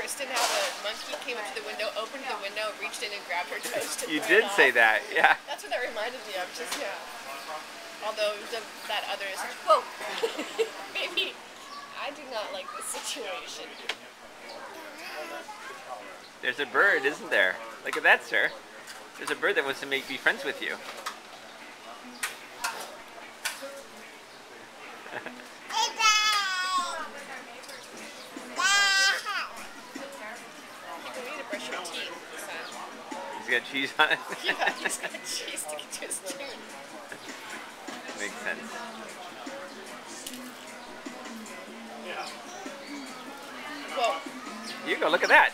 Kristen how the monkey came up to the window, opened the window, reached in and grabbed her toast. You did say that, yeah. That's what that reminded me of. Just although that other is whoa. Maybe I do not like this situation. There's a bird, isn't there? Look at that, sir. There's a bird that wants to be friends with you. He's got cheese on it? Yeah, he's got cheese to get to his tooth. Makes sense. Well, You go, look at that.